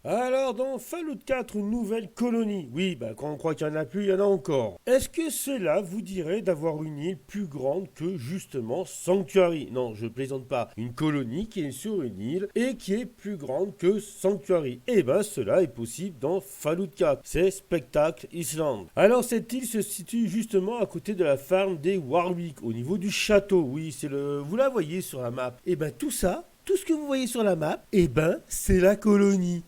Alors, dans Fallout 4, une nouvelle colonie. Oui, quand on croit qu'il n'y en a plus, il y en a encore. Est-ce que cela vous dirait d'avoir une île plus grande que justement Sanctuary? Non, je plaisante pas. Une colonie qui est sur une île et qui est plus grande que Sanctuary. Eh ben, cela est possible dans Fallout 4. C'est Spectacle Island. Alors, cette île se situe justement à côté de la farm des Warwick, au niveau du château. Oui, c'est le. Vous la voyez sur la map. Eh ben, tout ça. Tout ce que vous voyez sur la map, eh ben, c'est la colonie.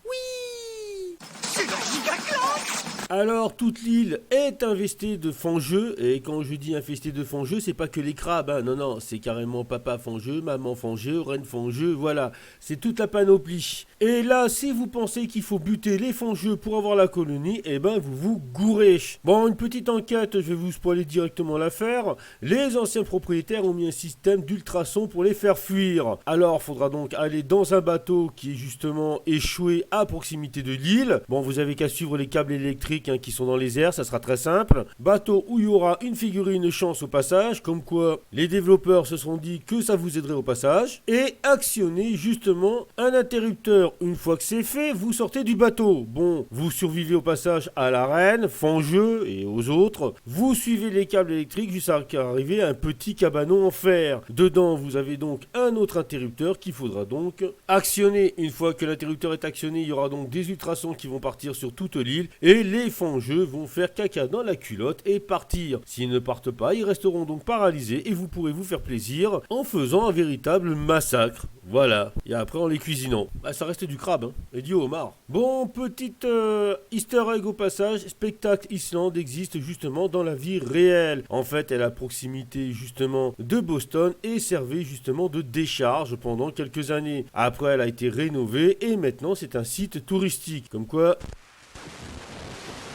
C'est la gigaclante. Alors, toute l'île est infestée de fangeux, et quand je dis infestée de fangeux, c'est pas que les crabes, hein. Non, non, c'est carrément papa fangeux, maman fangeux, reine fangeux, voilà, c'est toute la panoplie. Et là, si vous pensez qu'il faut buter les fangeux pour avoir la colonie, eh ben, vous vous gourrez. Bon, une petite enquête, je vais vous spoiler directement l'affaire. Les anciens propriétaires ont mis un système d'ultrasons pour les faire fuir. Alors, faudra donc aller dans un bateau qui est justement échoué à proximité de l'île. Bon, vous avez qu'à suivre les câbles électriques qui sont dans les airs, ça sera très simple. Bateau où il y aura une figurine chance au passage, comme quoi les développeurs se sont dit que ça vous aiderait au passage. Et actionnez justement un interrupteur. Une fois que c'est fait, vous sortez du bateau. Bon, vous survivez au passage à la reine, Fangeux et aux autres. Vous suivez les câbles électriques jusqu'à arriver à un petit cabanon en fer. Dedans, vous avez donc un autre interrupteur qu'il faudra donc actionner. Une fois que l'interrupteur est actionné, il y aura donc des ultrasons qui vont partir sur toute l'île et les fangeux vont faire caca dans la culotte et partir. S'ils ne partent pas, ils resteront donc paralysés et vous pourrez vous faire plaisir en faisant un véritable massacre. Voilà. Et après en les cuisinant. Ça reste du crabe, hein. Et du homard. Bon, petite easter egg au passage. Spectacle Island existe justement dans la vie réelle. En fait, elle est à proximité justement de Boston et servait justement de décharge pendant quelques années. Après, elle a été rénovée et maintenant c'est un site touristique. Comme quoi,